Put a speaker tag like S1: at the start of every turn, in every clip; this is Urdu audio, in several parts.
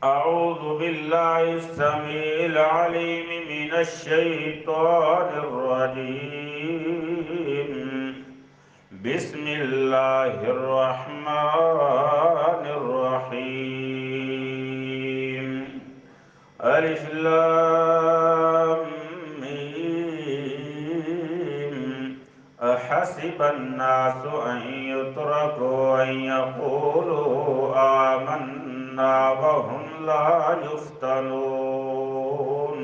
S1: أعوذ بالله السميع العليم من الشيطان الرجيم. بسم الله الرحمن الرحيم. ألف لام ميم. أحسب الناس أن يتركوا أن يقولوا آمنا وهم لا يفتنون.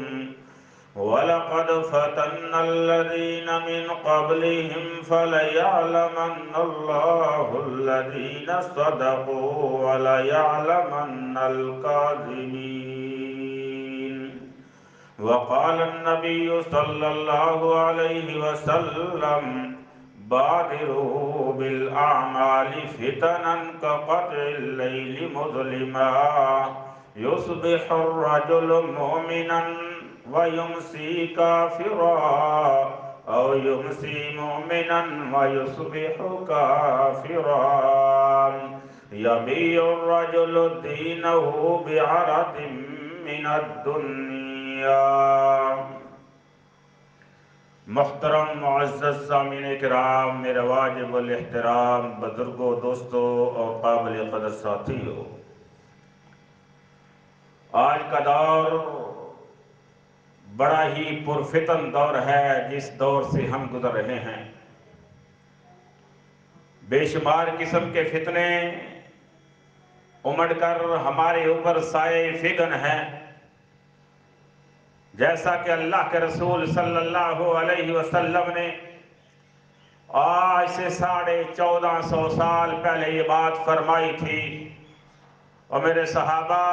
S1: ولقد فتنا الذين من قبلهم فليعلمن الله الذين صدقوا وليعلمن الكاذبين. وقال النبي صلى الله عليه وسلم: بادروا بالأعمال فتنا كقطع الليل مظلما. يصبح الرجل مؤمنا ويمسي كافرا، أو يمسي مؤمنا ويصبح كافرا. يبيع الرجل دينه بعرض من الدنيا. محترم معزز سامعین کرام، میرے واجب الاحترام بزرگوں، دوستوں اور قابل قدر ساتھیوں، آج کا دور بڑا ہی پرفتن دور ہے جس دور سے ہم گزر رہے ہیں۔ بے شمار قسم کے فتنے امڑ کر ہمارے اوپر سائے فگن ہیں۔ جیسا کہ اللہ کے رسول صلی اللہ علیہ وسلم نے آج سے 1450 سال پہلے یہ بات فرمائی تھی، اور میرے صحابہ،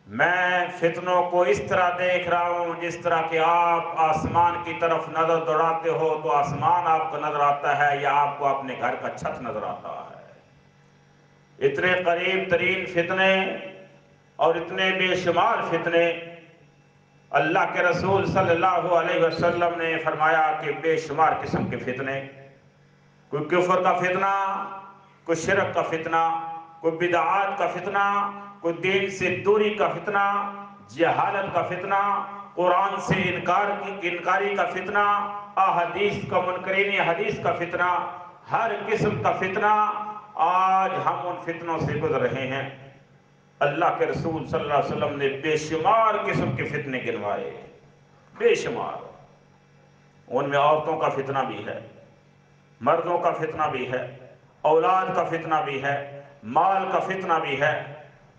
S1: میں فتنوں کو اس طرح دیکھ رہا ہوں جس طرح کہ آپ آسمان کی طرف نظر دوڑاتے ہو تو آسمان آپ کو نظر آتا ہے یا آپ کو اپنے گھر کا چھت نظر آتا ہے۔ اتنے قریب ترین فتنے اور اتنے بے شمار فتنے اللہ کے رسول صلی اللہ علیہ وسلم نے فرمایا کہ بے شمار قسم کے فتنے، کوئی کفر کا فتنہ، کوئی شرک کا فتنہ، کوئی بدعات کا فتنہ، کوئی دین سے دوری کا فتنہ، جہالت کا فتنہ، قرآن سے انکاری کا فتنہ، احادیث کا منکرین حدیث کا فتنہ، ہر قسم کا فتنہ۔ آج ہم ان فتنوں سے گزر رہے ہیں۔ اللہ کے رسول صلی اللہ علیہ وسلم نے بے شمار قسم کے فتنے گنوائے، بے شمار۔ ان میں عورتوں کا فتنہ بھی ہے، مردوں کا فتنہ بھی ہے، اولاد کا فتنہ بھی ہے، مال کا فتنہ بھی ہے۔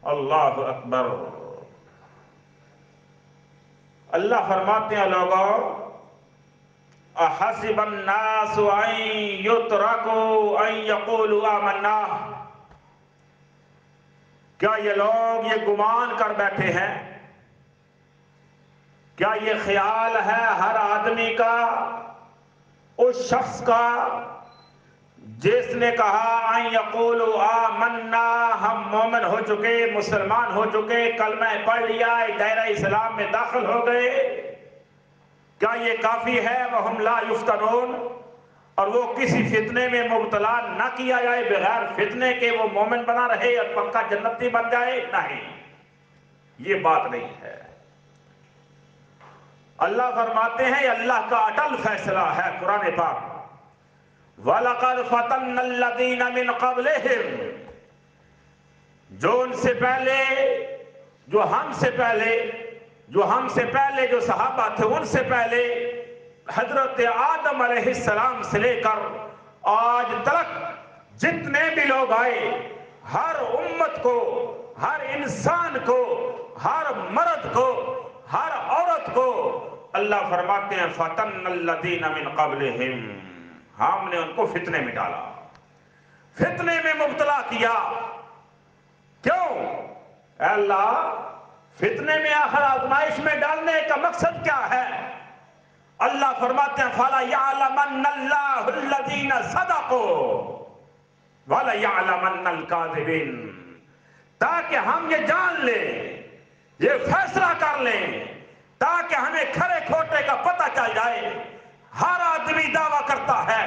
S1: اللہ اکبر۔ اللہ فرماتے ہیں، لوگوں، احسب الناس ان یترکوا ان یقولوا آمنا، کیا یہ لوگ یہ گمان کر بیٹھے ہیں، کیا یہ خیال ہے ہر آدمی کا، اس شخص کا جس نے کہا ان یقولوا آمنا، ہم مومن ہو چکے، مسلمان ہو چکے، کلمہ پڑھ لیا، دائرہ اسلام میں داخل ہو گئے، کیا یہ کافی ہے؟ وہم لا یفتنون، اور وہ کسی فتنے میں مبتلا نہ کیا جائے، بغیر فتنے کے وہ مومن بنا رہے اور پکا جنتی بن جائے؟ نہیں، یہ بات نہیں ہے۔ اللہ فرماتے ہیں، یہ اللہ کا اٹل فیصلہ ہے قرآن پاک، وَلَقَدْ فَتَنَّ الَّذِينَ مِنْ قَبْلِهِمْ، جو ان سے پہلے، جو ہم سے پہلے جو صحابہ تھے، ان سے پہلے حضرت آدم علیہ السلام سے لے کر آج تک جتنے بھی لوگ آئے، ہر امت کو، ہر انسان کو، ہر مرد کو، ہر عورت کو اللہ فرماتے ہیں فَتَنَّ الَّذِينَ مِنْ قَبْلِهِمْ، ہم نے ان کو فتنے میں ڈالا، فتنے میں مبتلا کیا۔ کیوں؟ اے اللہ، فتنے میں آخر آزمائش میں ڈالنے کا مقصد کیا ہے؟ اللہ فرماتے ہیں فَلَيَعْلَمَنَّ اللَّهُ الَّذِينَ صَدَقُوا وَلَيَعْلَمَنَّ الْكَاذِبِينَ، تاکہ ہم یہ جان لیں، یہ فیصلہ کر لیں، تاکہ ہمیں کھرے کھوٹے کا پتہ چل جائے۔ ہر آدمی دعویٰ کرتا ہے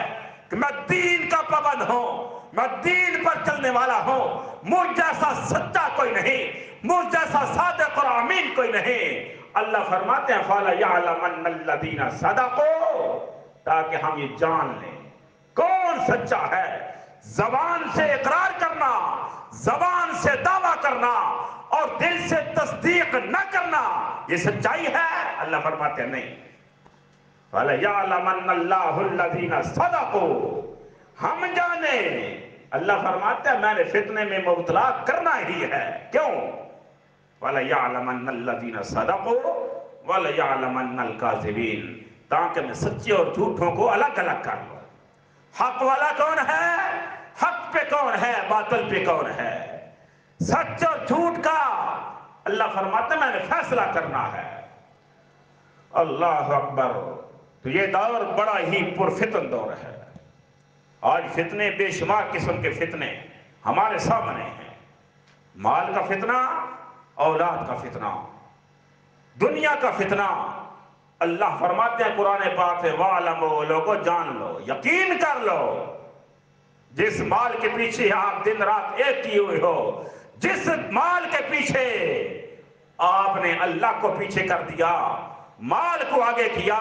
S1: کہ میں دین کا پابند ہوں، میں دین پر چلنے والا ہوں، مجھ جیسا سچا کوئی نہیں، مجھ جیسا صادق اور امین کوئی نہیں۔ اللہ فرماتے ہیں فَلَيَعْلَمَنَّ الَّذِينَ صَدَقُوا، تاکہ ہم یہ جان لیں کون سچا ہے۔ زبان سے اقرار کرنا، زبان سے دعویٰ کرنا اور دل سے تصدیق نہ کرنا، یہ سچائی ہے؟ اللہ فرماتے ہیں نہیں۔ فَلَيَعْلَمَنَّ اللَّهُ الَّذِينَ صَدَقُوا، ہم جانے۔ اللہ فرماتے ہیں میں نے فتنے میں مبتلا کرنا ہی ہے۔ کیوں؟ وَلَيَعْلَمَنَّ الَّذِينَ صَدَقُوا وَلَيَعْلَمَنَّ الْكَاذِبِينَ، تاکہ میں سچے اور جھوٹوں کو الگ الگ کر لوں۔ حق والا کون ہے، حق پہ کون ہے، باطل پہ کون ہے، سچ اور جھوٹ کا اللہ فرماتا ہے میں نے فیصلہ کرنا ہے۔ اللہ اکبر۔ تو یہ دور بڑا ہی پرفتن دور ہے۔ آج فتنے، بے شمار قسم کے فتنے ہمارے سامنے ہیں۔ مال کا فتنہ، اولاد کا فتنہ، دنیا کا فتنہ۔ اللہ فرماتے ہیں قرآن پاک سے وَاعْلَمُوا، لوگو جان لو، یقین کر لو، جس مال کے پیچھے آپ دن رات ایک کیے ہوئے ہو، جس مال کے پیچھے آپ نے اللہ کو پیچھے کر دیا، مال کو آگے کیا،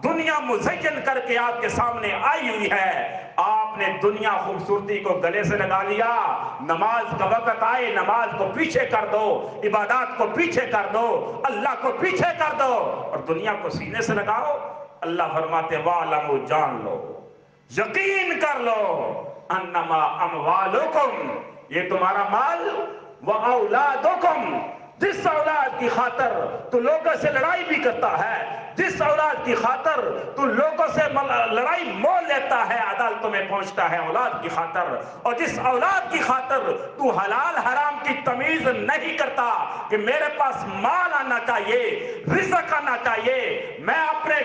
S1: دنیا مزین کر کے آپ کے سامنے آئی ہوئی ہے، آپ نے دنیا خوبصورتی کو گلے سے لگا لیا، نماز کا وقت آئے نماز کو پیچھے کر دو، عبادات کو پیچھے کر دو، اللہ کو پیچھے کر دو اور دنیا کو سینے سے لگاؤ۔ اللہ فرماتے وَاعْلَمُوا، جان لو، یقین کر لو، انما اموالکم، یہ تمہارا مال، وَأَوْلَادُكُمْ، جس اولاد کی خاطر تو لوگوں سے لڑائی بھی کرتا ہے، جس اولاد کی خاطر تو لوگوں سے لڑائی مول لیتا ہے، عدالتوں میں پہنچتا ہے اولاد کی خاطر، اور جس اولاد کی خاطر تو حلال حرام کی تمیز نہیں کرتا کہ میرے پاس مال آنا چاہیے، رزق آنا چاہیے، میں اپنے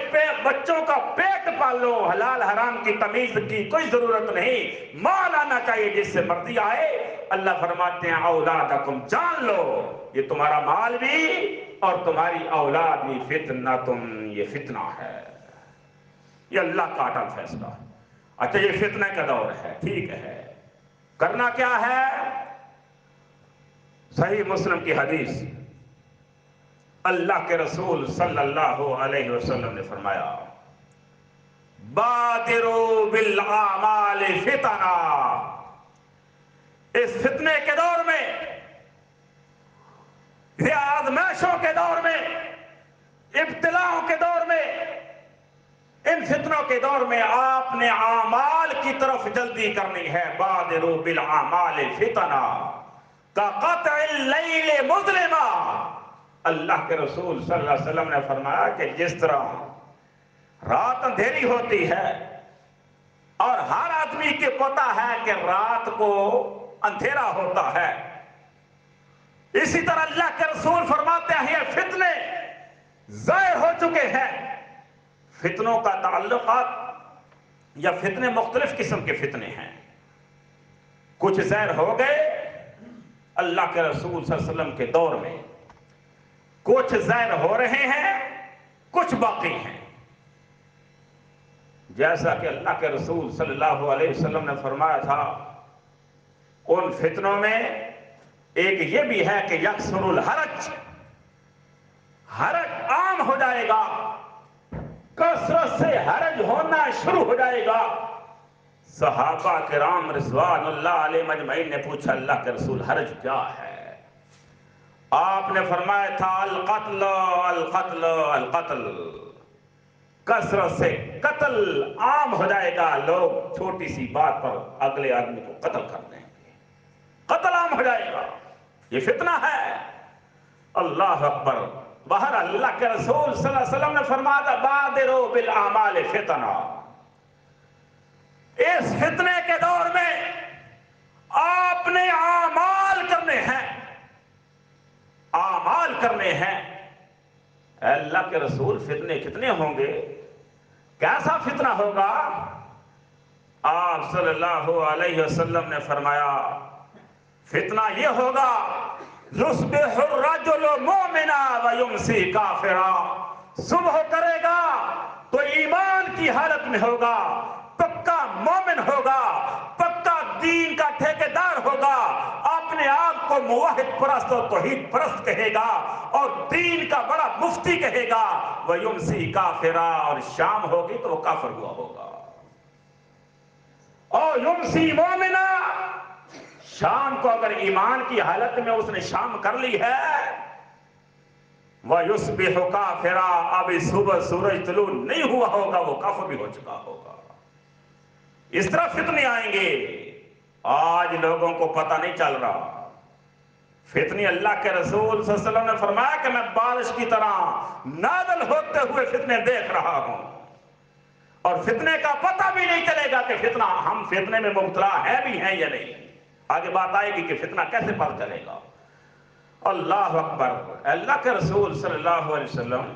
S1: بچوں کا پیٹ پال لوں، حلال حرام کی تمیز کی کوئی ضرورت نہیں، مال آنا چاہیے جس سے مرضی آئے۔ اللہ فرماتے ہیں اولادکم، جان لو یہ تمہارا مال بھی اور تمہاری اولاد بھی فتنتم، یہ فتنہ ہے، یہ اللہ کا اٹل فیصلہ ہے۔ اچھا یہ فتنہ کا دور ہے، ٹھیک ہے، کرنا کیا ہے؟ صحیح مسلم کی حدیث، اللہ کے رسول صلی اللہ علیہ وسلم نے فرمایا بادروا بالاعمال فتنا، اس فتنے کے دور میں، یہ آزمائشوں کے دور میں، ابتلاؤں کے دور میں، ان فتنوں کے دور میں آپ نے اعمال کی طرف جلدی کرنی ہے۔ بادروا بالاعمال فتنا کقطع اللیل مظلما، اللہ کے رسول صلی اللہ علیہ وسلم نے فرمایا کہ جس طرح رات اندھیری ہوتی ہے اور ہر آدمی کو پتا ہے کہ رات کو اندھیرا ہوتا ہے، اسی طرح اللہ کے رسول فرماتے ہیں یہ فتنے ظاہر ہو چکے ہیں۔ فتنوں کا تعلقات یا فتنے مختلف قسم کے فتنے ہیں، کچھ ظاہر ہو گئے اللہ کے رسول صلی اللہ علیہ وسلم کے دور میں، کچھ ظاہر ہو رہے ہیں، کچھ باقی ہیں۔ جیسا کہ اللہ کے رسول صلی اللہ علیہ وسلم نے فرمایا تھا ان فتنوں میں ایک یہ بھی ہے کہ یکثر الحرج، حرج عام ہو جائے گا، کثرت سے حرج ہونا شروع ہو جائے گا۔ صحابہ کرام رضوان اللہ علیہ مجمعین نے پوچھا اللہ کے رسول حرج کیا ہے؟ آپ نے فرمایا تھا القتل القتل القتل، کثرت سے قتل عام ہو جائے گا، لوگ چھوٹی سی بات پر اگلے آدمی کو قتل کر دیں گے، قتل عام ہو جائے گا، یہ فتنہ ہے۔ اللہ اکبر۔ بہر اللہ کے رسول صلی اللہ علیہ وسلم نے فرمایا بادروا بالاعمال فتنہ، اس فتنے کے دور میں آپ نے اعمال کرنے ہیں، اعمال کرنے ہیں۔ اے اللہ کے رسول فتنے کتنے ہوں گے، کیسا فتنہ ہوگا؟ آپ صلی اللہ علیہ وسلم نے فرمایا فتنہ یہ ہوگا یصبح الرجل مؤمنا ویمسی کافرا، صبح کرے گا تو ایمان کی حالت میں ہوگا، پکا مومن ہوگا، پکا دین کا ٹھیکیدار ہوگا، اپنے آپ کو موحد پرست اور توحید پرست کہے گا اور دین کا بڑا مفتی کہے گا، وَيُمْسِي كَافِرًا، اور شام ہوگی تو وہ کافر ہوا ہوگا. اور یمسی مومنا، شام کو اگر ایمان کی حالت میں اس نے شام کر لی ہے، وَيُصْبِحُ كَافِرًا، ابھی صبح سورج طلوع نہیں ہوا ہوگا، وہ کافر بھی ہو چکا ہوگا. اس طرح فتنے آئیں گے. آج لوگوں کو پتہ نہیں چل رہا. فتنے اللہ کے رسول صلی اللہ علیہ وسلم نے فرمایا کہ میں بارش کی طرح نازل ہوتے ہوئے فتنے دیکھ رہا ہوں، اور فتنے کا پتہ بھی نہیں چلے گا کہ فتنہ، ہم فتنے میں مبتلا ہے بھی ہیں یا نہیں. آگے بات آئے گی کہ فتنہ کیسے پتہ چلے گا. اللہ اکبر. اللہ کے رسول صلی اللہ علیہ وسلم،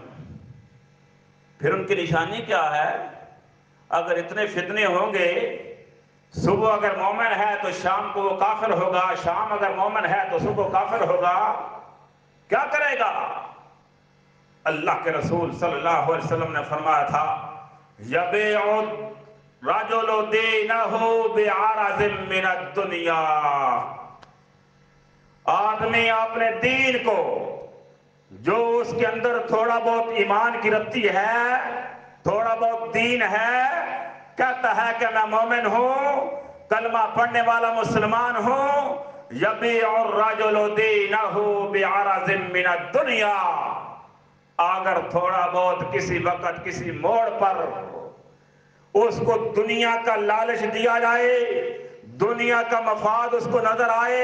S1: پھر ان کی نشانی کیا ہے؟ اگر اتنے فتنے ہوں گے، صبح اگر مومن ہے تو شام کو وہ کافر ہوگا، شام اگر مومن ہے تو صبح کافر ہوگا، کیا کرے گا؟ اللہ کے رسول صلی اللہ علیہ وسلم نے فرمایا تھا، یبیع الرجل دینہ بعرض من الدنیا، آدمی اپنے دین کو، جو اس کے اندر تھوڑا بہت ایمان کی رتی ہے، تھوڑا بہت دین ہے، کہتا ہے کہ میں مومن ہوں، کلمہ پڑھنے والا مسلمان ہوں، یبیع الرجل دینہ بعرض من الدنیا، اگر تھوڑا بہت کسی وقت کسی موڑ پر اس کو دنیا کا لالچ دیا جائے، دنیا کا مفاد اس کو نظر آئے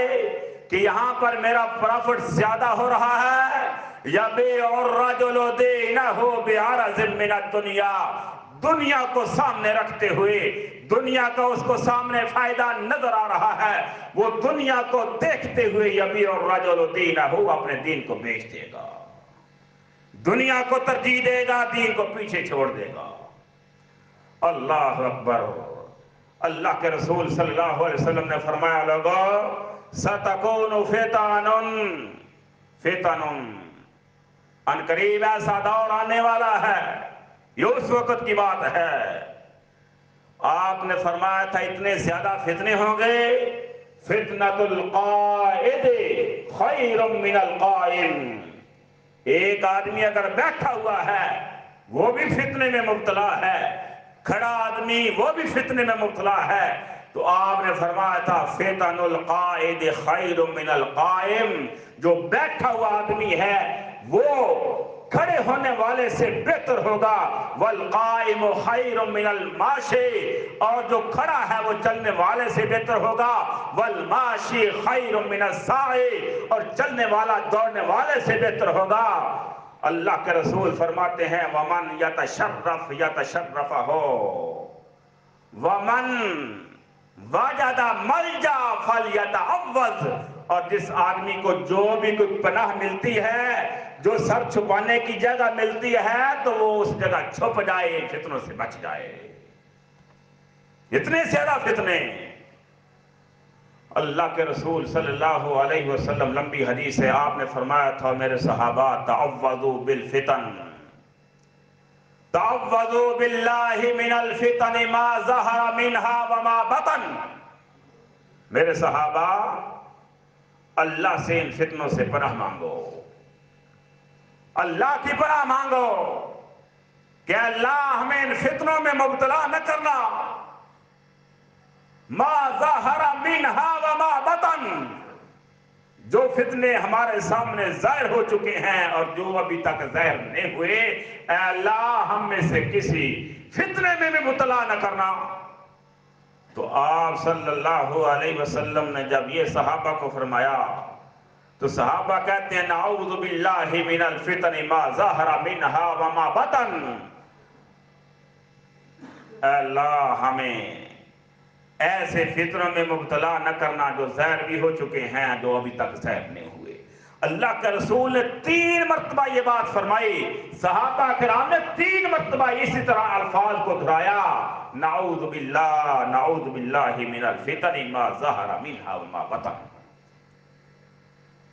S1: کہ یہاں پر میرا پروفٹ زیادہ ہو رہا ہے، یبیع الرجل دینہ بعرض من الدنیا، دنیا کو سامنے رکھتے ہوئے، دنیا کا اس کو سامنے فائدہ نظر آ رہا ہے، وہ دنیا کو دیکھتے ہوئے یبیع الرجل دینہ، اپنے دین کو بیچ دے گا، دنیا کو ترجیح دے گا، دین کو پیچھے چھوڑ دے گا. اللہ اکبر. اللہ کے رسول صلی اللہ علیہ وسلم نے فرمایا، لوگو ستکون فتن، ان قریب ایسا دور آنے والا ہے، یہ اس وقت کی بات ہے. آپ نے فرمایا تھا اتنے زیادہ فتنے ہوں گے، فتنۃ القائد خیر من القائم، ایک آدمی اگر بیٹھا ہوا ہے وہ بھی فتنے میں مبتلا ہے، کھڑا آدمی وہ بھی فتنے میں مبتلا ہے. تو آپ نے فرمایا تھا فتن القائد خیر من القائم، جو بیٹھا ہوا آدمی ہے وہ کھڑے ہونے والے سے بہتر ہوگا، والقائم خیر من الماشی، اور جو کھڑا ہے وہ چلنے والے سے بہتر ہوگا، والماشی خیر من الساعی، اور چلنے والا دوڑنے والے سے بہتر ہوگا. اللہ کے رسول فرماتے ہیں، ومن یتشرف یتشرفہ، ومن وجد ملجا فلیتعوذ، اور جس آدمی کو جو بھی کوئی پناہ ملتی ہے، جو سر چھپانے کی جگہ ملتی ہے، تو وہ اس جگہ چھپ جائے، فتنوں سے بچ جائے. اتنے زیادہ فتنے. اللہ کے رسول صلی اللہ علیہ وسلم، لمبی حدیث ہے، آپ نے فرمایا تھا، میرے صحابہ تعوذوا بالفتن، تعوذوا باللہ من الفتن ما ظہر منها وما بطن. میرے صحابہ اللہ سے ان فتنوں سے پناہ مانگو، اللہ کی پناہ مانگو کہ اللہ ہمیں ان فتنوں میں مبتلا نہ کرنا. ما ظہر منها وما بطن، جو فتنے ہمارے سامنے ظاہر ہو چکے ہیں اور جو ابھی تک ظاہر نہیں ہوئے، اے اللہ ہم میں سے کسی فتنے میں بھی مبتلا نہ کرنا. تو آپ صلی اللہ علیہ وسلم نے جب یہ صحابہ کو فرمایا تو صحابہ کہتے ہیں، نعوذ باللہ من الفتن ما ظہر منها وما بطن، اے اللہ ہمیں ایسے فتنوں میں مبتلا نہ کرنا جو ظاہر بھی ہو چکے ہیں، جو ابھی تک ظاہر نہیں ہوئے. اللہ کے رسول نے 3 مرتبہ یہ بات فرمائی، صحابہ کرام نے 3 مرتبہ اسی طرح الفاظ کو دہرایا، نعوذ باللہ من الفتن ما ظہر منها وما بطن.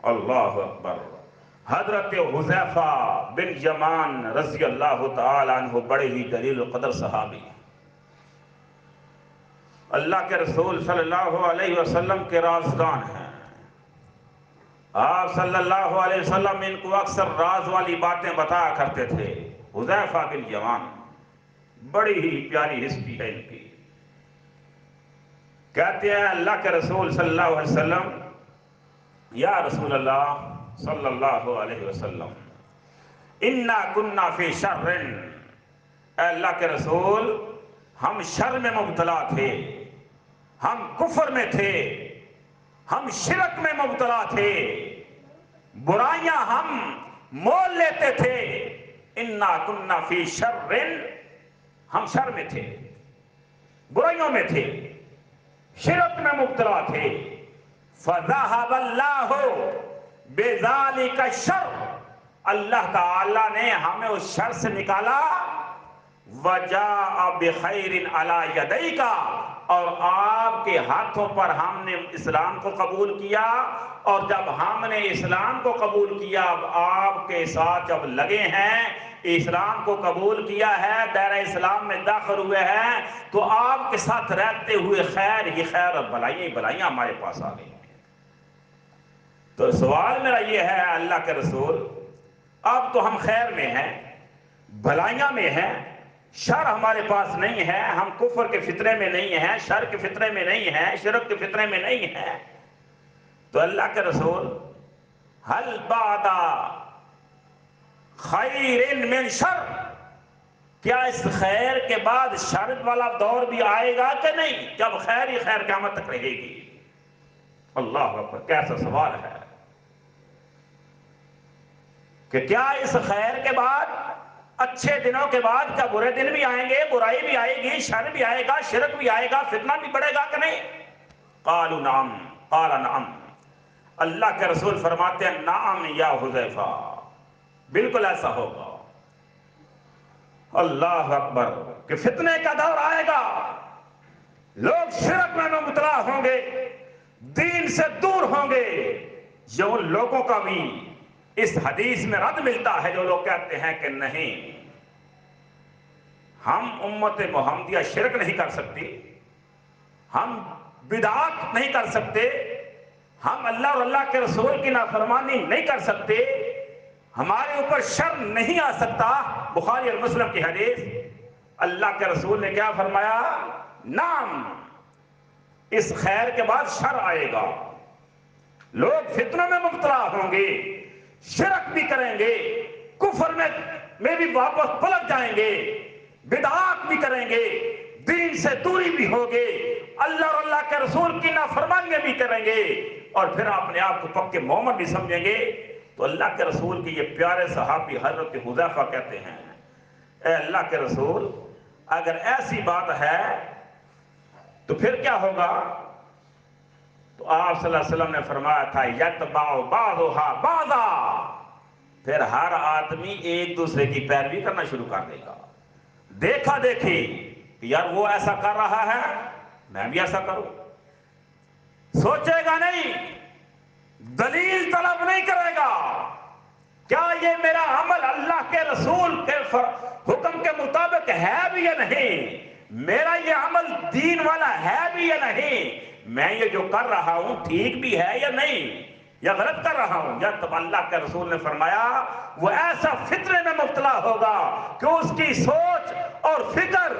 S1: اللہ اکبر. حضرت حذیفہ بن یمان رضی اللہ تعالی عنہ بڑے ہی جلیل القدر صحابی، اللہ کے رسول صلی اللہ علیہ وسلم کے رازدان ہیں. آپ صلی اللہ علیہ وسلم ان کو اکثر راز والی باتیں بتایا کرتے تھے۔ حذیفہ بن یمان، بڑی ہی پیاری ہسٹری ہے ان کی۔ کہتے ہیں اللہ کے رسول صلی اللہ علیہ وسلم، یا رسول اللہ صلی اللہ علیہ وسلم، انا کنا فی شر، اے اللہ کے رسول ہم شر میں مبتلا تھے، ہم کفر میں تھے، ہم شرک میں مبتلا تھے، برائیاں ہم مول لیتے تھے۔ انا کنا فی شر، ہم شر میں تھے، برائیوں میں تھے، شرک میں مبتلا تھے۔ فذهب اللہ بذالک الشر، اللہ تعالی نے ہمیں اس شر سے نکالا۔ وجاء بخیر علی یدیک، اور آپ کے ہاتھوں پر ہم نے اسلام کو قبول کیا، اور جب ہم نے اسلام کو قبول کیا، اب آپ کے ساتھ جب لگے ہیں، اسلام کو قبول کیا ہے، دائرہ اسلام میں داخل ہوئے ہیں، تو آپ کے ساتھ رہتے ہوئے خیر ہی خیر اور بلائیاں ہی بلائیاں ہمارے پاس آ گئی ہیں۔ تو سوال میرا یہ ہے اللہ کے رسول، اب تو ہم خیر میں ہیں، بھلائیاں میں ہیں، شر ہمارے پاس نہیں ہے، ہم کفر کے فطرے میں نہیں ہیں، شر کے فطرے میں نہیں ہیں، شرک کے فطرے میں نہیں ہیں، تو اللہ کے رسول حل بعد خیر من شر، کیا اس خیر کے بعد شر والا دور بھی آئے گا کہ نہیں؟ جب خیر ہی خیر قیامت تک رہے گی۔ اللہ اکبر، کیسا سوال ہے کہ کیا اس خیر کے بعد، اچھے دنوں کے بعد کیا برے دن بھی آئیں گے، برائی بھی آئے گی، شر بھی آئے گا، شرک بھی آئے گا، فتنہ بھی بڑھے گا کہ نہیں؟ قالوا نعم، قال نعم، اللہ کے رسول فرماتے ہیں نعم یا حذیفہ، بالکل ایسا ہوگا۔ اللہ اکبر، کہ فتنے کا دور آئے گا، لوگ شرک میں مبتلا ہوں گے، دین سے دور ہوں گے۔ یہ ان لوگوں کا بھی اس حدیث میں رد ملتا ہے جو لوگ کہتے ہیں کہ نہیں، ہم امت محمدیہ شرک نہیں کر سکتی، ہم بدعات نہیں کر سکتے، ہم اللہ اور اللہ کے رسول کی نافرمانی نہیں کر سکتے، ہمارے اوپر شر نہیں آ سکتا۔ بخاری اور مسلم کی حدیث، اللہ کے رسول نے کیا فرمایا؟ نعم، اس خیر کے بعد شر آئے گا، لوگ فتنوں میں مبتلا ہوں گے، شرک بھی کریں گے، کفر میں بھی واپس پلٹ جائیں گے، بدعات بھی کریں گے، دین سے دوری بھی ہوگے، اللہ اور اللہ کے رسول کی نافرمانیاں بھی کریں گے، اور پھر اپنے آپ کو پکے مومن بھی سمجھیں گے۔ تو اللہ کے رسول کی یہ پیارے صحابی حضرت حذیفہ کہتے ہیں، اے اللہ کے رسول اگر ایسی بات ہے تو پھر کیا ہوگا؟ تو آپ صلی اللہ علیہ وسلم نے فرمایا تھا یتبع بعضها بعضا، پھر ہر آدمی ایک دوسرے کی پیروی کرنا شروع کر دے گا، دیکھا دیکھی کہ یار وہ ایسا کر رہا ہے میں بھی ایسا کروں، سوچے گا نہیں، دلیل طلب نہیں کرے گا، کیا یہ میرا عمل اللہ کے رسول کے حکم کے مطابق ہے بھی یا نہیں، میرا یہ عمل دین والا ہے بھی یا نہیں، میں یہ جو کر رہا ہوں ٹھیک بھی ہے یا نہیں، یا غلط کر رہا ہوں۔ یا تب اللہ کے رسول نے فرمایا وہ ایسا فطرے میں مبتلا ہوگا کہ اس کی سوچ اور فکر،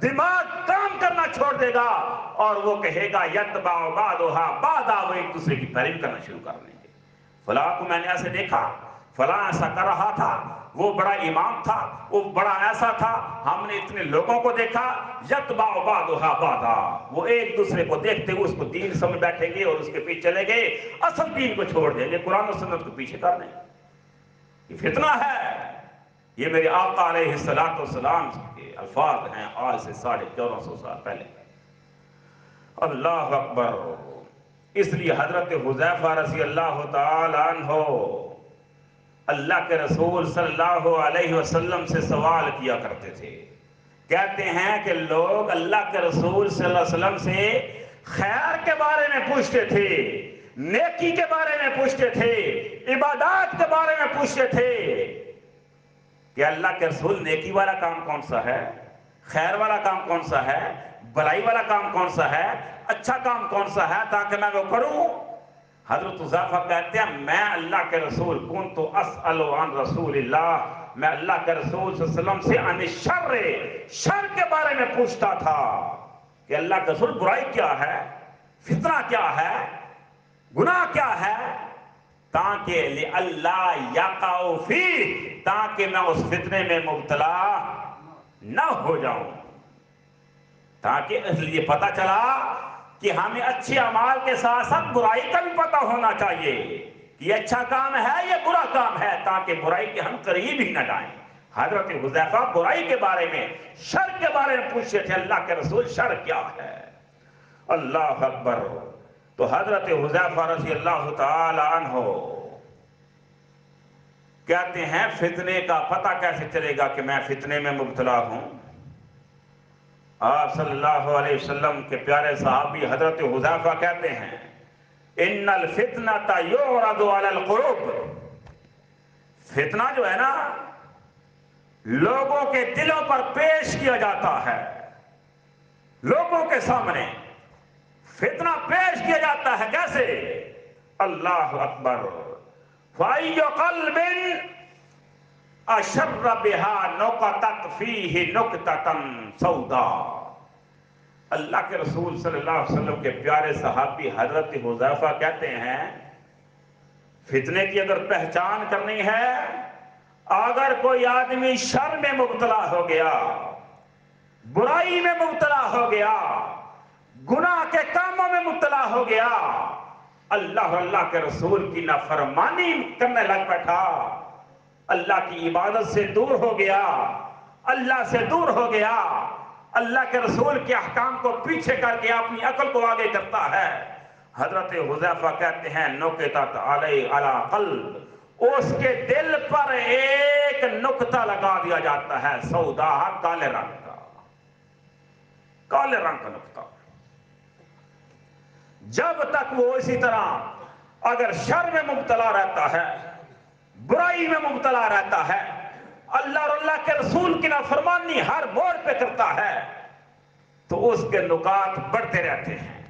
S1: دماغ کام کرنا چھوڑ دے گا، اور وہ کہے گا یتبع بعضها بعضا، وہ ایک دوسرے کی پیروی کرنا شروع کر دیں گے۔ فلاں کو میں نے ایسے دیکھا، فلاں ایسا کر رہا تھا، وہ بڑا امام تھا، وہ بڑا ایسا تھا، ہم نے اتنے لوگوں کو دیکھا، یتبع بعضها بعضا، وہ ایک دوسرے کو دیکھتے ہوئے اس کو دین سمجھ بیٹھیں گے اور اس کے پیچھے چلے گئے، اصل دین کو چھوڑ دیں گے، قرآن و سنت کو پیچھے کر دیں گے۔ یہ فتنہ ہے، یہ میرے آقا علیہ السلام کے الفاظ ہیں آج سے 1450 سال پہلے۔ اللہ اکبر، اس لیے حضرت حذیفہ رضی اللہ تعالی عنہ اللہ کے رسول صلی اللہ علیہ وسلم سے سوال کیا کرتے تھے، کہتے ہیں کہ لوگ اللہ کے رسول صلی اللہ علیہ وسلم سے خیر کے بارے میں پوچھتے تھے، نیکی کے بارے میں پوچھتے تھے، عبادات کے بارے میں پوچھتے تھے کہ اللہ کے رسول نیکی والا کام کون سا ہے، خیر والا کام کون سا ہے، بھلائی والا کام کون سا ہے، اچھا کام کون سا ہے تاکہ میں وہ کروں۔ حضرت حذیفہ کہتے ہیں میں اللہ کے رسول کنت اسأل عن رسول اللہ، میں اللہ کے رسول صلی اللہ علیہ وسلم سے عن الشر، شر کے بارے میں پوچھتا تھا کہ اللہ کے رسول برائی کیا ہے، فتنہ کیا ہے، گناہ کیا ہے، تاکہ لِأَلَّا يَقَعُ فِيهِ، تاکہ میں اس فتنے میں مبتلا نہ ہو جاؤں، تاکہ اس لیے پتہ چلا کہ ہمیں اچھے اعمال کے ساتھ ساتھ برائی کا بھی پتہ ہونا چاہیے کہ یہ اچھا کام ہے یہ برا کام ہے، تاکہ برائی کے ہم قریب ہی نہ جائیں۔ حضرت حذیفہ برائی کے بارے میں، شر کے بارے میں پوچھے تھے اللہ کے رسول شر کیا ہے؟ اللہ اکبر۔ تو حضرت حذیفہ رضی اللہ تعالی عنہ کہتے ہیں فتنے کا پتہ کیسے چلے گا کہ میں فتنے میں مبتلا ہوں؟ آپ صلی اللہ علیہ وسلم کے پیارے صحابی حضرت حذیفہ کہتے ہیں ان الفتنۃ یعرض علی القلوب، فتنہ جو ہے نا لوگوں کے دلوں پر پیش کیا جاتا ہے، لوگوں کے سامنے فتنہ پیش کیا جاتا ہے، کیسے؟ اللہ اکبر۔ فَأَيُّ قَلْبٍ أَشَرَّ بِهَا نُقَطَتْ فِيهِ نُقْطَةً سَوْدَاء۔ اللہ کے رسول صلی اللہ علیہ وسلم کے پیارے صحابی حضرت حذیفہ کہتے ہیں فتنے کی اگر پہچان کرنی ہے، اگر کوئی آدمی شر میں مبتلا ہو گیا، برائی میں مبتلا ہو گیا، گناہ کے کاموں میں مبتلا ہو گیا، اللہ کے رسول کی نافرمانی کرنے لگ بیٹھا، اللہ کی عبادت سے دور ہو گیا، اللہ سے دور ہو گیا، اللہ کے رسول کے احکام کو پیچھے کر کے اپنی عقل کو آگے کرتا ہے، حضرت حذیفہ کہتے ہیں نُقِطَتْ عَلَى قَلْبٍ، اس کے دل پر ایک نقطہ لگا دیا جاتا ہے، سودا، کالے رنگ کا، کالے رنگ کا نقطہ۔ جب تک وہ اسی طرح اگر شر میں مبتلا رہتا ہے، برائی میں مبتلا رہتا ہے، اللہ اور اللہ کے رسول کی نافرمانی ہر موڑ پہ کرتا ہے، تو اس کے نکات بڑھتے رہتے ہیں،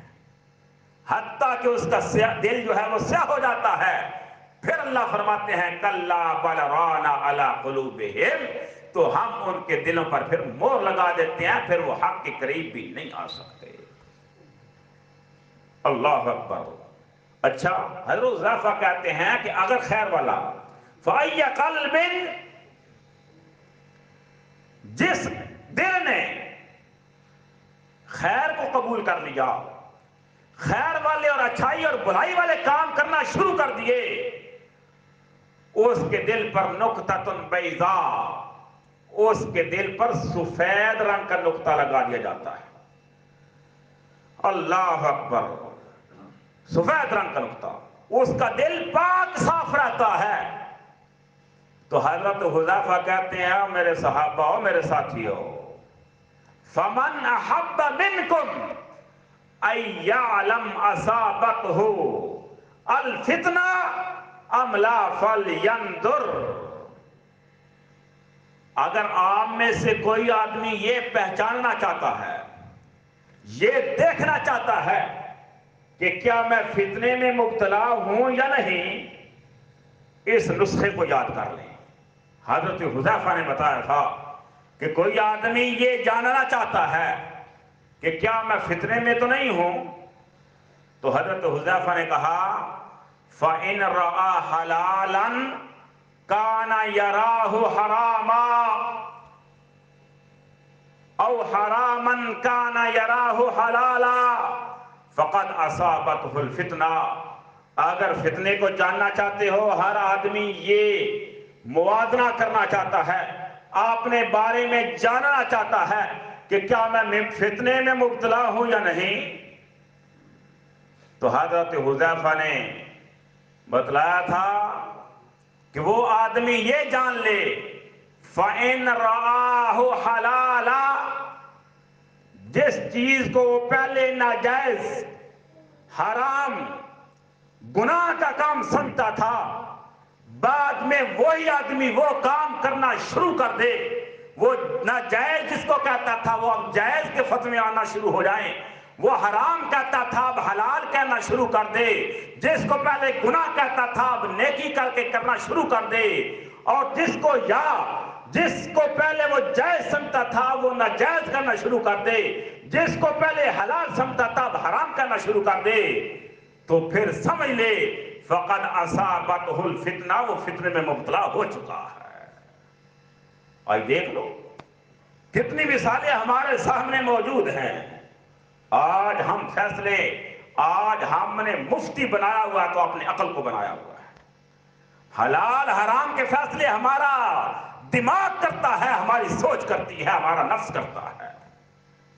S1: حتیٰ کہ اس کا دل جو ہے وہ سیاہ ہو جاتا ہے۔ پھر اللہ فرماتے ہیں کَلَّا بَلْ رَانَ عَلَىٰ قُلُوبِهِمْ، تو ہم ان کے دلوں پر پھر مہر لگا دیتے ہیں، پھر وہ حق کے قریب بھی نہیں آ سکتے۔ اللہ اکبر۔ اچھا، حضرت حذیفہ کہتے ہیں کہ اگر خیر والا فَأَيَّ قَلْبٍ، جس دل نے خیر کو قبول کر لیا، خیر والے اور اچھائی اور بھلائی والے کام کرنا شروع کر دیے، اس کے دل پر نقطۃ بیضاء، اس کے دل پر سفید رنگ کا نقطہ لگا دیا جاتا ہے۔ اللہ اکبر، سفید رنگ کا نقطہ، اس کا دل پاک صاف رہتا ہے۔ تو حضرت حذیفہ کہتے ہیں میرے صحابہ ہو، میرے ساتھیو، فَمَنْ أَحَبَّ مِنْكُمْ أَن يَعْلَمْ أَصَابَتْهُ الْفِتْنَةُ أَمْ لَا فَلْيَنْظُرْ، اگر عام میں سے کوئی آدمی یہ پہچاننا چاہتا ہے، یہ دیکھنا چاہتا ہے کہ کیا میں فتنے میں مبتلا ہوں یا نہیں، اس نسخے کو یاد کر لیں۔ حضرت حذیفہ نے بتایا تھا کہ کوئی آدمی یہ جاننا چاہتا ہے کہ کیا میں فتنے میں تو نہیں ہوں، تو حضرت حذیفہ نے کہا فَإِنْ رَآ حَلَالًا كَانَ يَرَاهُ حَرَامًا أَوْ حَرَامًا كَانَ يَرَاهُ حَلَالًا فَقَدْ أَصَابَتْهُ الْفِتْنَةُ، اگر فتنے کو جاننا چاہتے ہو، ہر آدمی یہ موازنہ کرنا چاہتا ہے، اپنے بارے میں جاننا چاہتا ہے کہ کیا میں فتنے میں مبتلا ہوں یا نہیں، تو حضرت حذیفہ نے بتلایا تھا کہ وہ آدمی یہ جان لے فَإِنْ رَآهُ حَلَالًا، جس چیز کو وہ پہلے ناجائز، حرام، گناہ کا کام سمجھتا تھا، بعد میں وہی آدمی وہ کام کرنا شروع کر دے، وہ ناجائز جس کو کہتا تھا وہ اب جائز کے فتوے آنا شروع ہو جائیں، وہ حرام کہتا تھا اب حلال کہنا شروع کر دے، جس کو پہلے گناہ کہتا تھا اب نیکی کر کے کرنا شروع کر دے، اور جس کو پہلے وہ جائز سمجھتا تھا وہ ناجائز کرنا شروع کر دے، جس کو پہلے حلال سمجھتا تھا اب حرام کرنا شروع کر دے، تو پھر سمجھ لے فقد اصابتہ الفتنہ، وہ فتنے میں مبتلا ہو چکا ہے۔ آج دیکھ لو کتنی مثالیں ہمارے سامنے موجود ہیں۔ آج ہم فیصلے، آج ہم نے مفتی بنایا ہوا تو اپنی عقل کو بنایا ہوا ہے۔ حلال حرام کے فیصلے ہمارا دماغ کرتا ہے، ہماری سوچ کرتی ہے، ہمارا نفس کرتا ہے۔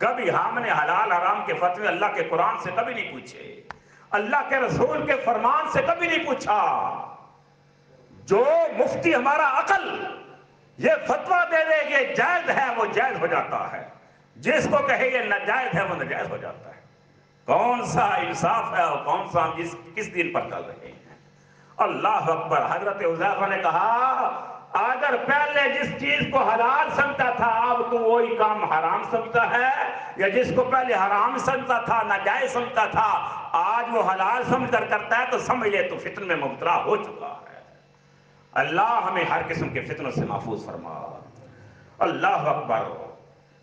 S1: کبھی ہم نے حلال حرام کے فتوے اللہ کے قرآن سے کبھی نہیں پوچھے، اللہ کے رسول کے فرمان سے کبھی نہیں پوچھا۔ جو مفتی ہمارا عقل یہ فتویٰ دے دے کہ جائز ہے وہ جائز ہو جاتا ہے، جس کو کہے یہ ناجائز ہے وہ ناجائز ہو جاتا ہے۔ کون سا انصاف ہے اور کون سا ہم کس دین پر چل رہے ہیں؟ اللہ اکبر۔ حضرت حذیفہ نے کہا اگر پہلے جس چیز کو حلال سمجھتا تھا اب تو وہی کام حرام سمجھتا ہے، یا جس کو پہلے حرام سمجھتا تھا ناجائز سمجھتا تھا آج وہ حلال سمجھ کر کرتا ہے، تو سمجھ لے تو فتن میں مبتلا ہو چکا ہے۔ اللہ ہمیں ہر قسم کے فتنوں سے محفوظ فرما۔ اللہ اکبر۔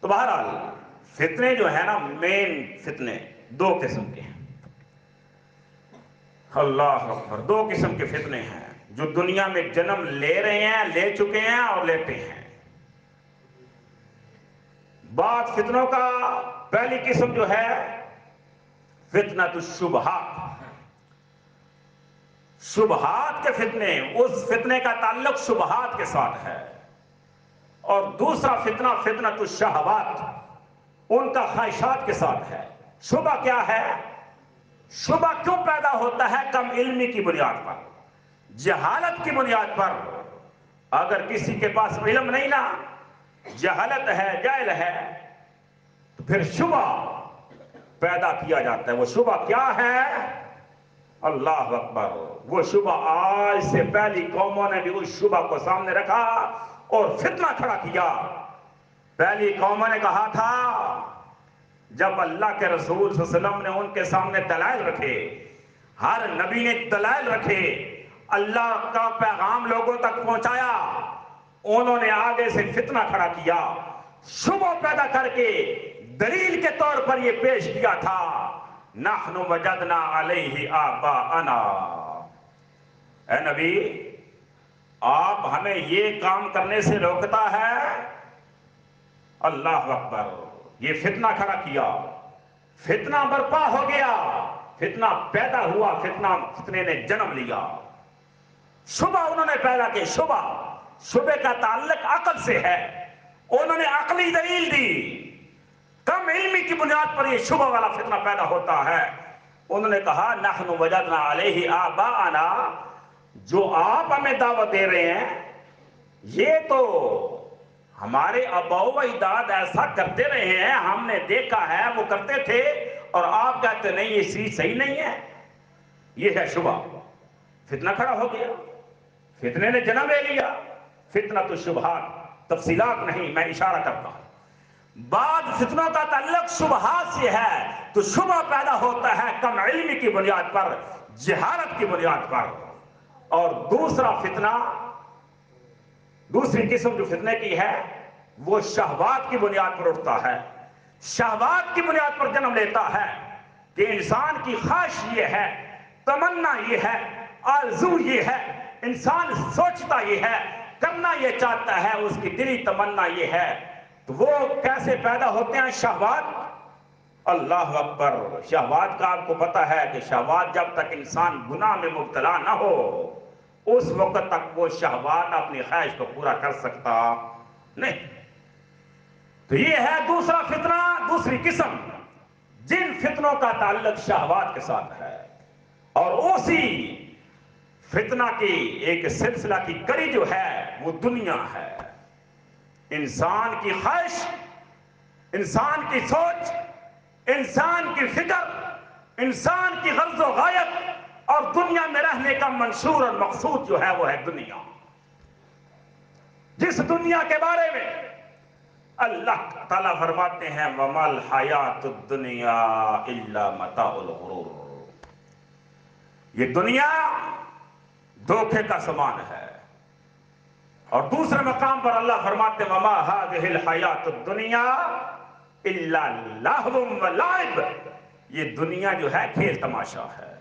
S1: تو بہرحال فتنے جو ہے نا، مین فتنے دو قسم کے ہیں۔ اللہ اکبر۔ دو قسم کے فتنے ہیں جو دنیا میں جنم لے رہے ہیں، لے چکے ہیں اور لیتے ہیں۔ بعض فتنوں کا پہلی قسم جو ہے فتنۃ الشبہات، شبہات کے فتنے، اس فتنے کا تعلق شبہات کے ساتھ ہے۔ اور دوسرا فتنہ فتنۃ الشہوات، ان کا خواہشات کے ساتھ ہے۔ شبہ کیا ہے؟ شبہ کیوں پیدا ہوتا ہے؟ کم علمی کی بنیاد پر، جہالت کی بنیاد پر۔ اگر کسی کے پاس علم نہیں نا، جہالت ہے، جاہل ہے، تو پھر شبہ پیدا کیا جاتا ہے۔ وہ شبہ کیا ہے؟ اللہ اکبر۔ وہ شبہ آج سے پہلی قوموں نے بھی اس شبہ کو سامنے رکھا اور فتنہ کھڑا کیا۔ پہلی قوموں نے کہا تھا، جب اللہ کے رسول صلی اللہ علیہ وسلم نے ان کے سامنے دلائل رکھے، ہر نبی نے دلائل رکھے، اللہ کا پیغام لوگوں تک پہنچایا، انہوں نے آگے سے فتنہ کھڑا کیا، شبہ پیدا کر کے دلیل کے طور پر یہ پیش کیا تھا، نحن وجدنا علیہ آباءنا۔ اے نبی، آپ ہمیں یہ کام کرنے سے روکتا ہے؟ اللہ اکبر۔ یہ فتنہ کھڑا کیا، فتنہ برپا ہو گیا، فتنہ پیدا ہوا، فتنے نے جنم لیا۔ شبہ انہوں نے پیدا کی۔ شبہ کا تعلق عقل سے ہے، انہوں نے عقلی دلیل دی۔ کم علمی کی بنیاد پر یہ شبہ والا فتنہ پیدا ہوتا ہے۔ انہوں نے کہا نحن وجدنا علیہ آباءنا، جو آپ ہمیں دعوت دے رہے ہیں یہ تو ہمارے آباء و اجداد ایسا کرتے رہے ہیں، ہم نے دیکھا ہے وہ کرتے تھے، اور آپ کہتے نہیں یہ چیز صحیح نہیں ہے۔ یہ ہے شبہ۔ فتنہ کھڑا ہو گیا، فتنے نے جنم لے لیا۔ فتنۃ الشبہات، تفصیلات نہیں، میں اشارہ کرتا ہوں۔ بعض فتنوں کا تعلق شبہات سے ہے، تو شبہ پیدا ہوتا ہے کم علمی کی بنیاد پر، جہالت کی بنیاد پر۔ اور دوسرا فتنہ، دوسری قسم جو فتنے کی ہے وہ شہوات کی بنیاد پر اٹھتا ہے، شہوات کی بنیاد پر جنم لیتا ہے کہ انسان کی خواہش یہ ہے، تمنا یہ ہے، آرزو یہ ہے، انسان سوچتا یہ ہے، کرنا یہ چاہتا ہے، اس کی دلی تمنا یہ ہے۔ تو وہ کیسے پیدا ہوتے ہیں شہوات؟ اللہ اکبر۔ شہوات کا آپ کو پتہ ہے کہ شہوات جب تک انسان گناہ میں مبتلا نہ ہو اس وقت تک وہ شہوات اپنی خواہش کو پورا کر سکتا نہیں۔ تو یہ ہے دوسرا فتنہ، دوسری قسم، جن فتنوں کا تعلق شہوات کے ساتھ ہے۔ اور اسی فتنہ کی ایک سلسلہ کی کڑی جو ہے وہ دنیا ہے۔ انسان کی خواہش، انسان کی سوچ، انسان کی فکر، انسان کی غرض و غایت اور دنیا میں رہنے کا منشور اور مقصود جو ہے وہ ہے دنیا۔ جس دنیا کے بارے میں اللہ تعالیٰ فرماتے ہیں وَمَا الْحَيَاةُ الدُّنْيَا إِلَّا مَتَاعُ الْغُرُورِ، یہ دنیا دھوکے کا سامان ہے۔ اور دوسرے مقام پر اللہ فرماتے ہیں وَمَا هَذِهِ الْحَيَاةُ الدُّنْيَا إِلَّا لَهْوٌ وَلَعِبٌ، یہ دنیا جو ہے کھیل تماشا ہے۔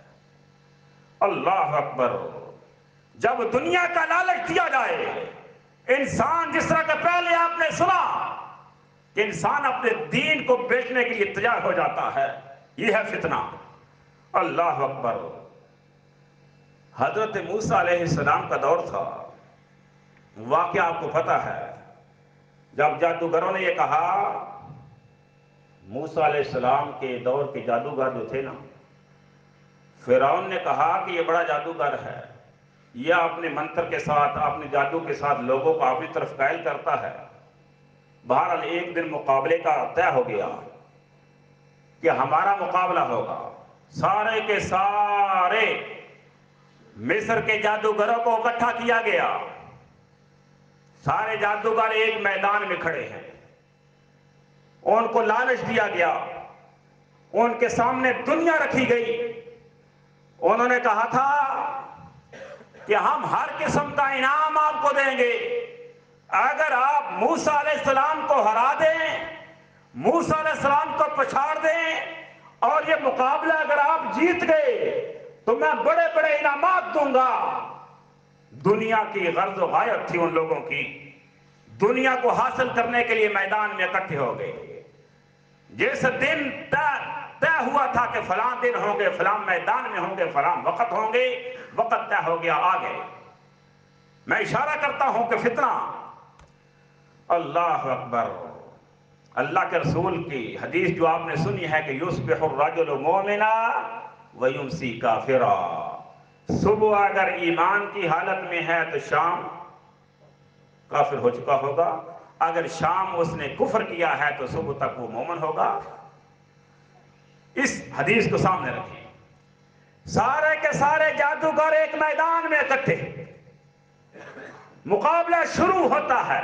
S1: اللہ اکبر۔ جب دنیا کا لالچ دیا جائے، انسان جس طرح کہ پہلے آپ نے سنا کہ انسان اپنے دین کو بیچنے کے لیے تیار ہو جاتا ہے، یہ ہے فتنہ۔ اللہ اکبر۔ حضرت موسیٰ علیہ السلام کا دور تھا، واقعہ آپ کو پتہ ہے، جب جادوگروں نے یہ کہا، موسیٰ علیہ السلام کے دور کے جادوگر جو تھے نا، فرعون نے کہا کہ یہ بڑا جادوگر ہے، یہ اپنے منتر کے ساتھ، اپنے جادو کے ساتھ لوگوں کو اپنی طرف قائل کرتا ہے۔ بہرحال ایک دن مقابلے کا طے ہو گیا کہ ہمارا مقابلہ ہوگا۔ سارے کے سارے مصر کے جادوگروں کو اکٹھا کیا گیا، سارے جادوگر ایک میدان میں کھڑے ہیں، ان کو لالچ دیا گیا، ان کے سامنے دنیا رکھی گئی۔ انہوں نے کہا تھا کہ ہم ہر قسم کا انعام آپ کو دیں گے اگر آپ موسیٰ علیہ السلام کو ہرا دیں، موسیٰ علیہ السلام کو پچھاڑ دیں، اور یہ مقابلہ اگر آپ جیت گئے تو میں بڑے بڑے انعامات دوں گا۔ دنیا کی غرض و غایت تھی ان لوگوں کی، دنیا کو حاصل کرنے کے لیے میدان میں اکٹھے ہو گئے۔ جس دن طے ہوا تھا کہ فلاں دن ہوں گے، فلاں میدان میں ہوں گے، فلاں وقت ہوں گے، وقت طے ہو گیا، آ گئے۔ میں اشارہ کرتا ہوں کہ فتنہ، اللہ اکبر۔ اللہ کے رسول کی حدیث جو آپ نے سنی ہے کہ یصبح الرجل مؤمنا ویمسی کافرا، صبح اگر ایمان کی حالت میں ہے تو شام کافر ہو چکا ہوگا، اگر شام اس نے کفر کیا ہے تو صبح تک وہ مومن ہوگا۔ اس حدیث کو سامنے رکھیں۔ سارے کے سارے جادوگر ایک میدان میں اکٹھے، مقابلہ شروع ہوتا ہے۔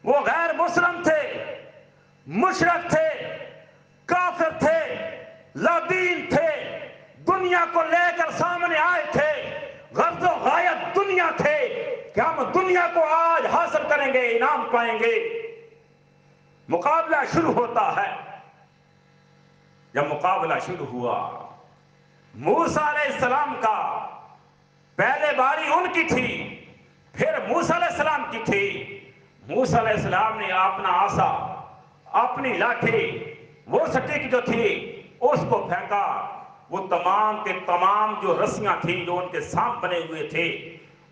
S1: وہ غیر مسلم تھے، مشرک تھے، کافر تھے، لادین تھے، دنیا کو لے کر سامنے آئے تھے، غرض و غایت دنیا تھے کہ ہم دنیا کو آج حاصل کریں گے، انعام پائیں گے۔ مقابلہ شروع ہوتا ہے۔ جب مقابلہ شروع ہوا، موسیٰ علیہ السلام کا پہلے باری ان کی تھی، پھر موسیٰ علیہ السلام کی تھی۔ موسیٰ علیہ السلام نے اپنا عصا، اپنی لاٹھی، وہ سٹک جو تھی اس کو پھینکا، وہ تمام کے تمام جو رسیاں تھیں جو ان کے سانپ بنے ہوئے تھے،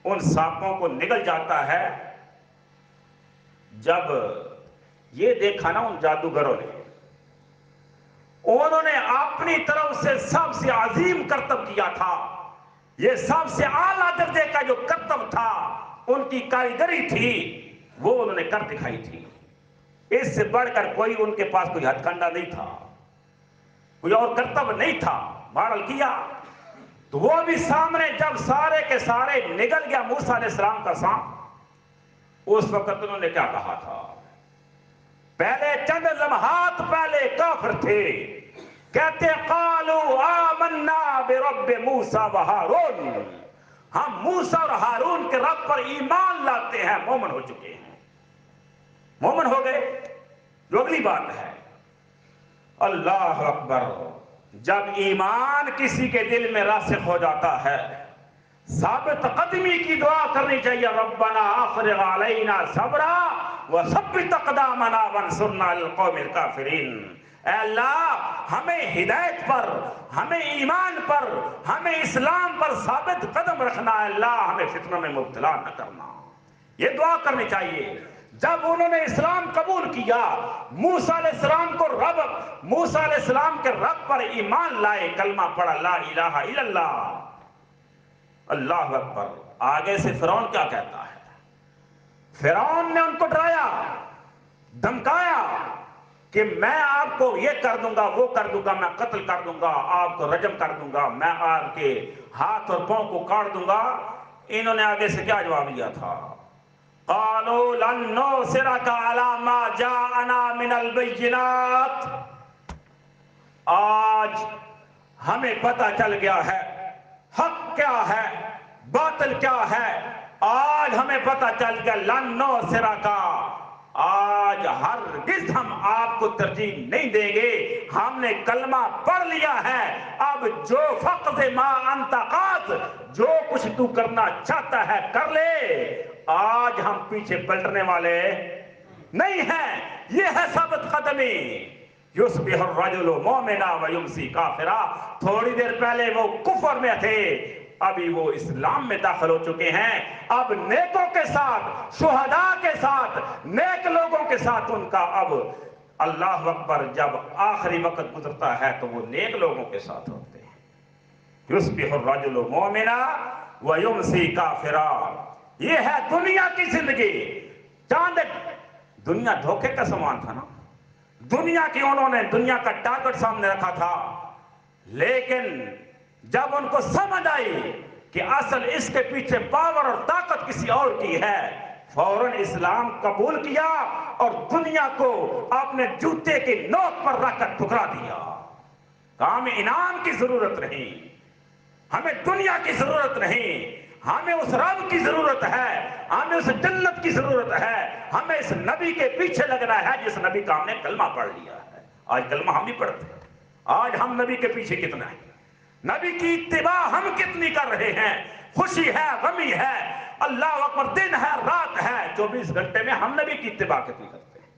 S1: ان سانپوں کو نگل جاتا ہے۔ جب یہ دیکھا نا ان جادوگروں نے، انہوں نے اپنی طرف سے سب سے عظیم کرتب کیا تھا، یہ سب سے اعلیٰ درجے کا جو کرتب تھا، ان کی کاریگری تھی، وہ انہوں نے کر دکھائی تھی۔ اس سے بڑھ کر کوئی ان کے پاس کوئی ہتھ کنڈا نہیں تھا، کوئی اور کرتب نہیں تھا۔ بہرحال کیا تو وہ بھی سامنے، جب سارے کے سارے نگل گیا موسیٰ علیہ السلام کا سانپ، اس وقت انہوں نے کیا کہا تھا؟ پہلے چند لمحات پہلے کافر تھے، کہتے قالوا آمنا برب موسیٰ و ہارون، ہم موسیٰ اور ہارون کے رب پر ایمان لاتے ہیں، مومن ہو چکے ہیں، مومن ہو گئے۔ جو اگلی بات ہے، اللہ اکبر، جب ایمان کسی کے دل میں راسخ ہو جاتا ہے، ثابت قدمی کی دعا کرنی چاہیے، ربنا افرغ علینا صبرا وثبت اقدامنا وانصرنا علی القوم الکافرین۔ اے اللہ ہمیں ہدایت پر، ہمیں ایمان پر، ہمیں اسلام پر ثابت قدم رکھنا ہے، اللہ ہمیں فتنوں میں مبتلا نہ کرنا، یہ دعا کرنی چاہیے۔ جب انہوں نے اسلام قبول کیا، موسیٰ علیہ السلام کو رب، موسیٰ علیہ السلام کے رب پر ایمان لائے، کلمہ پڑھا لا الہ الا اللہ، اللہ اکبر۔ آگے سے فرعون کیا کہتا ہے؟ فرعون نے ان کو ڈرایا، دھمکایا کہ میں آپ کو یہ کر دوں گا، وہ کر دوں گا، میں قتل کر دوں گا، آپ کو رجم کر دوں گا، میں آپ کے ہاتھ اور پاؤں کو کاٹ دوں گا۔ انہوں نے آگے سے کیا جواب دیا تھا؟ قالوا لن نؤثرك على ما جاءنا من البينات. آج ہمیں پتہ چل گیا ہے حق کیا ہے باطل کیا ہے. آج ہمیں پتہ چل گیا لن نؤثرک، آج ہرگز ہم آپ کو ترجیح نہیں دیں گے. ہم نے کلمہ پڑھ لیا ہے، اب جو فقط ما انت قاض، جو کچھ تو کرنا چاہتا ہے کر لے. آج ہم پیچھے پلٹنے والے نہیں ہیں. یہ ہے ثابت قدمی. یصبح الرجل مؤمنا ویمسی کافرا. تھوڑی دیر پہلے وہ کفر میں تھے، ابھی وہ اسلام میں داخل ہو چکے ہیں. اب نیکوں کے ساتھ، شہداء کے ساتھ، نیک لوگوں کے ساتھ ان کا اب اللہ اکبر جب آخری وقت گزرتا ہے تو وہ نیک لوگوں کے ساتھ ہوتے ہیں. یصبح الرجل مؤمنا ویمسی کافرا. یہ ہے دنیا کی زندگی. چاند دنیا دھوکے کا سامان تھا نا. دنیا کی انہوں نے دنیا کا ٹارگٹ سامنے رکھا تھا، لیکن جب ان کو سمجھ آئی کہ اصل اس کے پیچھے پاور اور طاقت کسی اور کی ہے، فوراً اسلام قبول کیا اور دنیا کو اپنے جوتے کی نوک پر رکھ کر ٹھکرا دیا. ہمیں انعام کی ضرورت نہیں، ہمیں دنیا کی ضرورت نہیں، ہمیں اس رب کی ضرورت ہے، ہمیں اس جنت کی ضرورت ہے. ہمیں اس نبی کے پیچھے لگنا ہے جس نبی کا ہم نے کلمہ پڑھ لیا ہے. آج کلمہ ہم نہیں پڑھتے. آج ہم نبی کے پیچھے کتنا ہے، نبی کی اتباع ہم کتنی کر رہے ہیں. خوشی ہے، غمی ہے، اللہ اکبر، دن ہے، رات ہے، 24 گھنٹے میں ہم نبی کی اتباع کتنی کرتے ہیں.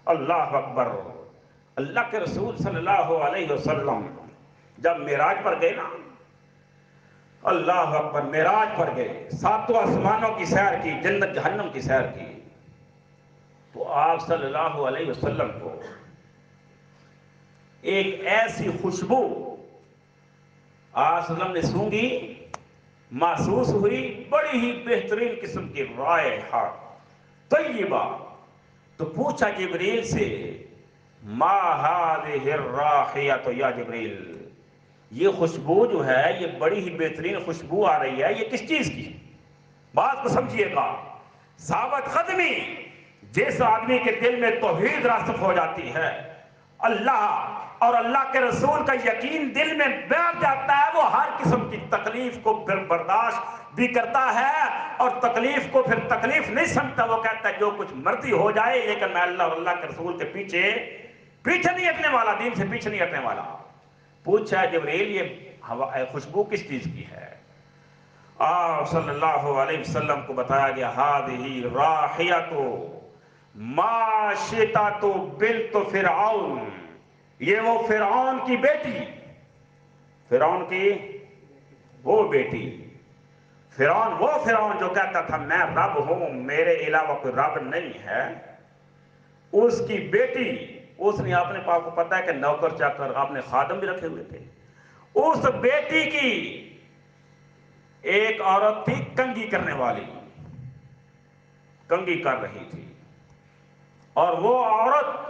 S1: اللہ اکبر. اللہ کے رسول صلی اللہ علیہ وسلم جب معراج پر گئے نا، اللہ اکبر، معراج پر گئے، ساتوں آسمانوں کی سیر کی، جنت جہنم کی سیر کی، تو آپ صلی اللہ علیہ وسلم کو ایک ایسی خوشبو آپ صلی اللہ علیہ وسلم نے سونگھی، محسوس ہوئی، بڑی ہی بہترین قسم کی رائحہ طیبہ. تو پوچھا جبریل سے، ما هذه الرائحة یا جبریل، یہ خوشبو جو ہے یہ بڑی ہی بہترین خوشبو آ رہی ہے، یہ کس چیز کی؟ بات کو سمجھیے گا. ثابت قدمی. جس آدمی کے دل میں توحید راسخ ہو جاتی ہے، اللہ اور اللہ کے رسول کا یقین دل میں بیٹھ جاتا ہے، وہ ہر قسم کی تکلیف کو پھر برداشت بھی کرتا ہے اور تکلیف کو پھر تکلیف نہیں سمجھتا. وہ کہتا ہے جو کچھ مرضی ہو جائے لیکن میں اللہ اور اللہ کے رسول کے پیچھے نہیں ہٹنے والا، دین سے پیچھے نہیں ہٹنے والا. پوچھا جبریل یہ خوشبو کس چیز کی ہے؟ آپ صلی اللہ علیہ وسلم کو بتایا گیا، هذه راحیۃ ماشطۃ بنت فرعون. یہ وہ فرعون کی بیٹی، فرعون کی وہ بیٹی، فرعون وہ فرعون جو کہتا تھا میں رب ہوں، میرے علاوہ کوئی رب نہیں ہے، اس کی بیٹی. اس نے اپنے پاپ کو پتا ہے کہ نوکر چاکر آپ نے خادم بھی رکھے ہوئے تھے. اس بیٹی کی ایک عورت تھی کنگھی کرنے والی، کنگھی کر رہی تھی، اور وہ عورت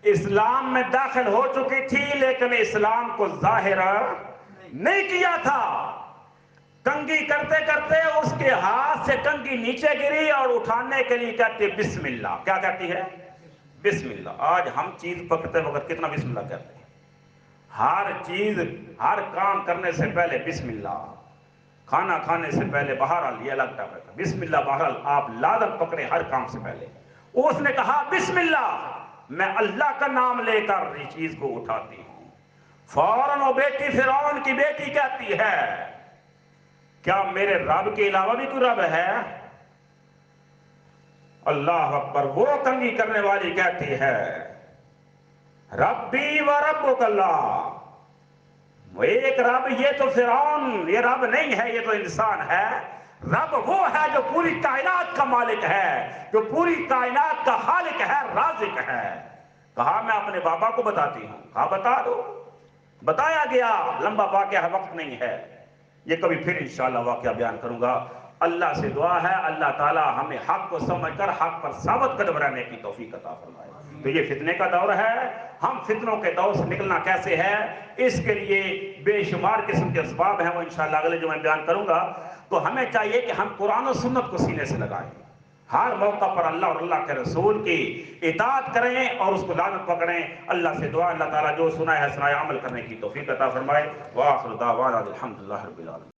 S1: اسلام میں داخل ہو چکی تھی لیکن اسلام کو ظاہر نہیں کیا تھا. کنگھی کرتے کرتے اس کے ہاتھ سے کنگھی نیچے گری اور اٹھانے کے لیے کہتے بسم اللہ. کیا کہتی ہے؟ بسم اللہ. آج ہم چیز پکڑتے وقت کتنا بسم اللہ کہتے ہیں؟ ہر چیز، ہر کام کرنے سے پہلے بسم اللہ. کھانا کھانے سے پہلے بہرحال یہ الگ ٹاپک ہے، بسم اللہ بہرحال آپ لازم پکڑے ہر کام سے پہلے. اس نے کہا بسم اللہ، میں اللہ کا نام لے کر یہ چیز کو اٹھاتی ہوں. فوراً وہ بیٹی فرعون کی بیٹی کہتی ہے کیا میرے رب کے علاوہ بھی کوئی رب ہے؟ اللہ اکبر. وہ کنگھی کرنے والی کہتی ہے ربی و ربک اللہ. وہ ایک رب، یہ تو فرعون یہ رب نہیں ہے، یہ تو انسان ہے. رب وہ ہے جو پوری کائنات کا مالک ہے، جو پوری کائنات کا خالق ہے، رازق ہے. کہا میں اپنے بابا کو بتاتی ہوں. کہا بتا دو. بتایا گیا. لمبا واقعہ، وقت نہیں ہے، یہ کبھی پھر انشاءاللہ واقعہ بیان کروں گا. اللہ سے دعا ہے اللہ تعالی ہمیں حق کو سمجھ کر حق پر ثابت قدم رہنے کی توفیق عطا فرمائے. تو یہ فتنے کا دور ہے. ہم فتنوں کے دور سے نکلنا کیسے ہے، اس کے لیے بے شمار قسم کے اسباب ہیں، وہ انشاءاللہ اگلے جو میں بیان کروں گا. تو ہمیں چاہیے کہ ہم قرآن و سنت کو سینے سے لگائیں. ہر موقع پر اللہ اور اللہ کے رسول کی اطاعت کریں اور اس کو لازم پکڑیں. اللہ سے دعا اللہ تعالیٰ جو سنا ہے سنائے عمل کرنے کی توفیق عطا فرمائے. وآخر دعوانا الحمدللہ رب العالمین.